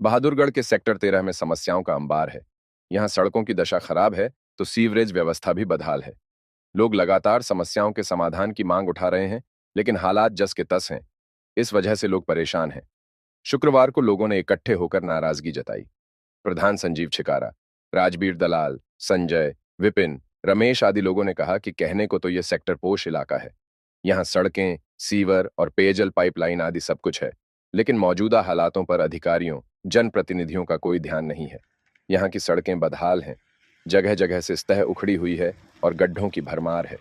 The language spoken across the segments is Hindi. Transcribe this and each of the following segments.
बहादुरगढ़ के सेक्टर 13 में समस्याओं का अंबार है। यहाँ सड़कों की दशा खराब है तो सीवरेज व्यवस्था भी बदहाल है। लोग लगातार समस्याओं के समाधान की मांग उठा रहे हैं, लेकिन हालात जस के तस हैं। इस वजह से लोग परेशान हैं। शुक्रवार को लोगों ने इकट्ठे होकर नाराजगी जताई। प्रधान संजीव छिकारा, राजबीर दलाल, संजय, विपिन, रमेश आदि लोगों ने कहा कि कहने को तो ये सेक्टर पोश इलाका है। यहाँ सड़कें, सीवर और पेयजल पाइपलाइन आदि सब कुछ है, लेकिन मौजूदा हालातों पर अधिकारियों, जनप्रतिनिधियों का कोई ध्यान नहीं है। यहाँ की सड़कें बदहाल हैं, जगह जगह से सतह उखड़ी हुई है और गड्ढों की भरमार है।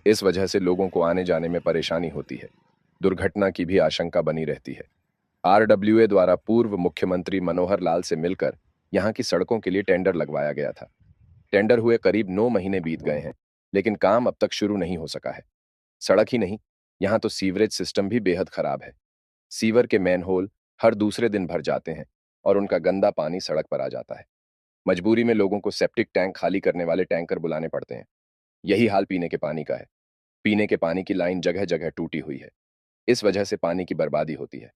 इस वजह से लोगों को आने जाने में परेशानी होती है। दुर्घटना की भी आशंका बनी रहती है। आरडब्ल्यूए द्वारा पूर्व मुख्यमंत्री मनोहर लाल से मिलकर यहाँ की सड़कों के लिए टेंडर लगवाया गया था। टेंडर हुए करीब 9 महीने बीत गए हैं, लेकिन काम अब तक शुरू नहीं हो सका है। सड़क ही नहीं, यहाँ तो सीवरेज सिस्टम भी बेहद खराब है। सीवर के मैनहोल हर दूसरे दिन भर जाते हैं और उनका गंदा पानी सड़क पर आ जाता है। मजबूरी में लोगों को सेप्टिक टैंक खाली करने वाले टैंकर बुलाने पड़ते हैं। यही हाल पीने के पानी का है। पीने के पानी की लाइन जगह जगह टूटी हुई है। इस वजह से पानी की बर्बादी होती है।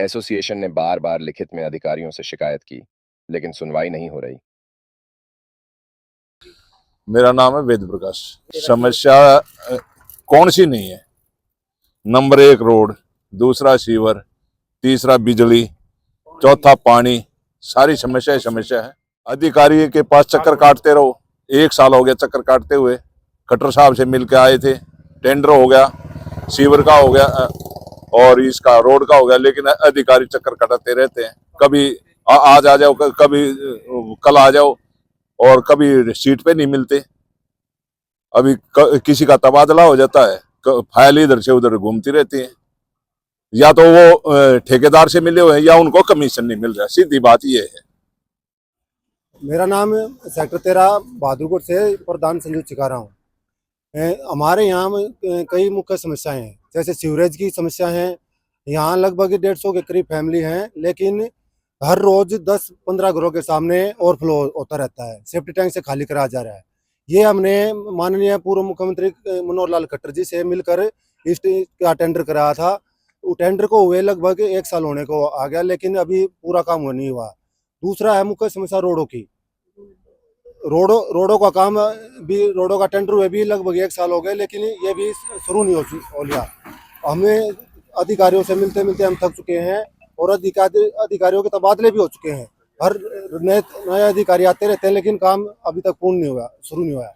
एसोसिएशन ने बार बार लिखित में अधिकारियों से शिकायत की, लेकिन सुनवाई नहीं हो रही। मेरा नाम है वेद प्रकाश। समस्या कौन सी नहीं है? नंबर 1 रोड, दूसरा सीवर, तीसरा बिजली, चौथा पानी। सारी समस्या है। अधिकारी के पास चक्कर काटते रहो। 1 साल हो गया चक्कर काटते हुए। खट्टर साहब से मिलके आए थे, टेंडर हो गया, सीवर का हो गया और इसका रोड का हो गया, लेकिन अधिकारी चक्कर काटते रहते हैं। कभी आज आ जाओ, कभी कल आ जाओ, और कभी सीट पे नहीं मिलते। अभी किसी का तबादला हो जाता है, फाइल इधर से उधर घूमती रहती है। या तो वो ठेकेदार से मिले हुए हैं या उनको कमीशन नहीं मिल रहा। सीधी बात ये है। मेरा नाम सेक्टर 13 बहादुरगढ़ से प्रधान संजीव चिकारा हूँ। हमारे यहाँ में कई मुख्य समस्याएं हैं, जैसे सीवरेज की समस्या है। यहाँ लगभग 150 के करीब फैमिली हैं, लेकिन हर रोज 10-15 घरों के सामने ओवरफ्लो होता रहता है। सेफ्टी टैंक से खाली करा जा रहा है। ये हमने माननीय पूर्व मुख्यमंत्री मनोहर लाल खट्टर जी से मिलकर इस का टेंडर कराया था। वो टेंडर को हुए लगभग 1 साल होने को आ गया, लेकिन अभी पूरा काम नहीं हुआ। दूसरा है मुख्य समस्या रोडों की। रोडों का काम भी, रोडों का टेंडर हुए भी लगभग 1 साल हो गए, लेकिन ये भी शुरू नहीं हो लिया। हमें अधिकारियों से मिलते मिलते हम थक चुके हैं और अधिकारियों के तबादले भी हो चुके हैं। हर नए अधिकारी आते रहते हैं, लेकिन काम अभी तक पूर्ण नहीं हुआ, शुरू नहीं हुआ।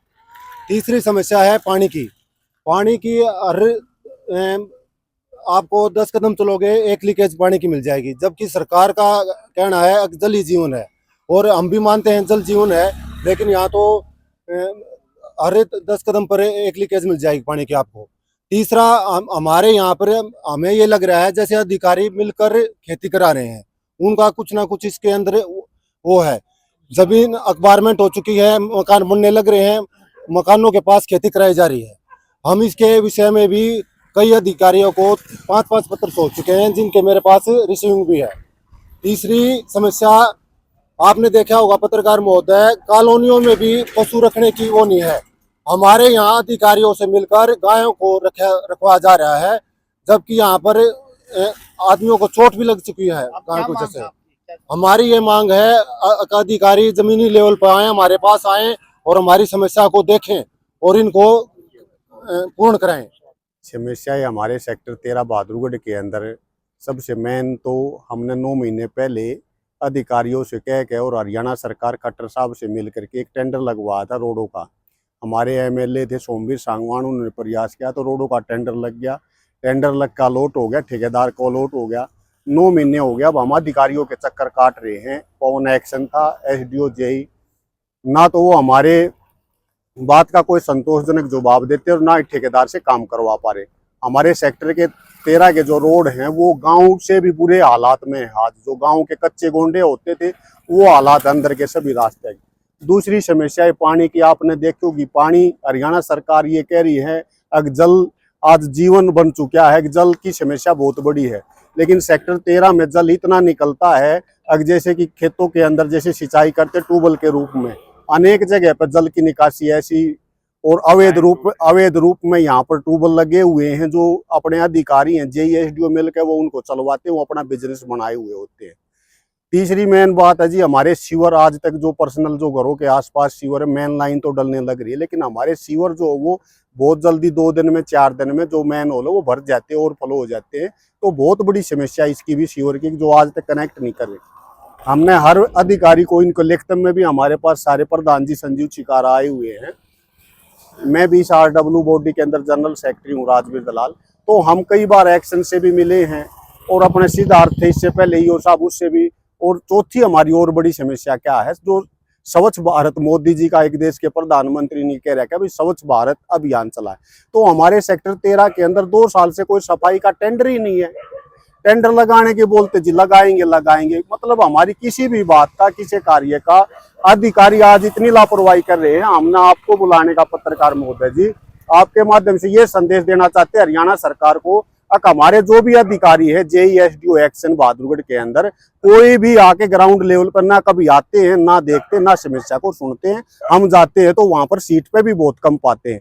तीसरी समस्या है पानी की। पानी की आपको 10 कदम चलोगे 1 लीकेज पानी की मिल जाएगी, जबकि सरकार का कहना है जल ही जीवन है, और हम भी मानते हैं जल जीवन है, लेकिन यहाँ तो हर 10 कदम पर 1 लीकेज मिल जाएगी पानी की आपको। तीसरा, हमारे यहाँ पर हमें ये लग रहा है जैसे अधिकारी मिलकर खेती करा रहे हैं। उनका कुछ ना कुछ इसके अंदर वो है। जमीन अक्वायरमेंट हो चुकी है, मकान बनने लग रहे हैं, मकानों के पास खेती कराई जा रही है। हम इसके विषय में भी कई अधिकारियों को 5-5 पत्र सौंप चुके हैं, जिनके मेरे पास रिसीविंग भी है। तीसरी समस्या, आपने देखा होगा पत्रकार महोदय, कॉलोनियों में भी पशु रखने की वो नहीं है। हमारे यहाँ अधिकारियों से मिलकर गायों को रखवा जा रहा है, जबकि यहाँ पर आदमियों को चोट भी लग चुकी है गायों को। जैसे हमारी ये मांग है अधिकारी जमीनी लेवल पर आए, हमारे पास आए और हमारी समस्या को देखें और इनको पूर्ण कराएं। समस्याएं हमारे सेक्टर 13 बहादुरगढ़ के अंदर सबसे मेन तो हमने 9 महीने पहले अधिकारियों से कह के और हरियाणा सरकार खट्टर साहब से मिलकर के एक टेंडर लगवाया था रोडों का। हमारे एमएलए थे सोमवीर सांगवान, उन्होंने प्रयास किया तो रोडों का टेंडर लग गया। टेंडर लग का लोट हो गया, ठेकेदार को लोट हो गया। 9 महीने हो गया। अब हम अधिकारियों के चक्कर काट रहे हैं। पवन एक्शन था, एसडीओ जेई, ना तो वो हमारे बात का कोई संतोषजनक जवाब देते और ना ठेकेदार से काम करवा पा रहे। हमारे सेक्टर के 13 के जो रोड हैं वो गांव से भी बुरे हालात में है। आज जो गांव के कच्चे गोंडे होते थे वो हालात, अंदर के सभी रास्ते। दूसरी समस्या है पानी की। आपने देखोगी पानी, हरियाणा सरकार ये कह रही है अगर जल आज जीवन बन चुका है, जल की समस्या बहुत बड़ी है, लेकिन सेक्टर 13 में जल इतना निकलता है अगर जैसे कि खेतों के अंदर जैसे सिंचाई करते ट्यूबवेल के रूप में, अनेक जगह पर जल की निकासी ऐसी और अवैध रूप में यहाँ पर ट्यूबवेल लगे हुए हैं। जो अपने अधिकारी हैं जेई एसडीओ मिलकर वो उनको चलवाते हैं, वो अपना बिजनेस बनाए हुए होते हैं। तीसरी मेन बात है जी, हमारे सीवर आज तक जो पर्सनल जो घरों के आसपास सीवर है, मेन लाइन तो डलने लग रही है, लेकिन हमारे सीवर जो वो बहुत जल्दी 2 दिन में 4 दिन में जो मैन होल है वो भर जाते हैं और फ्लो हो जाते हैं। तो बहुत बड़ी समस्या इसकी भी सीवर की, जो आज तक कनेक्ट नहीं कर रहे। हमने हर अधिकारी को, इनको लिखित में भी हमारे पास सारे प्रधान जी संजीव चिकारा आए हुए हैं। मैं भी RW बॉडी के अंदर जनरल सेक्रेटरी हूँ, राजवीर दलाल। तो हम कई बार एक्शन से भी मिले हैं और अपने सिद्धार्थ थे इससे पहले ही, और साहब उससे भी। और चौथी हमारी और बड़ी समस्या क्या है, जो स्वच्छ भारत, मोदी जी का, एक देश के प्रधानमंत्री ने कह रखा है भाई स्वच्छ भारत अभियान चला है, तो हमारे सेक्टर 13 के अंदर 2 साल से कोई सफाई का टेंडर ही नहीं है। टेंडर लगाने के बोलते जी लगाएंगे लगाएंगे, मतलब हमारी किसी भी बात का, किसी कार्य का अधिकारी आज इतनी लापरवाही कर रहे हैं। हमने आपको बुलाने का, पत्रकार महोदय जी, आपके माध्यम से ये संदेश देना चाहते हैं हरियाणा सरकार को, हमारे जो भी अधिकारी है JESDO एक्शन बहादुरगढ़ के अंदर, कोई भी आके ग्राउंड लेवल पर ना कभी आते हैं, ना देखते, ना समस्या को सुनते हैं। हम जाते हैं तो वहां पर सीट पे भी बहुत कम पाते हैं।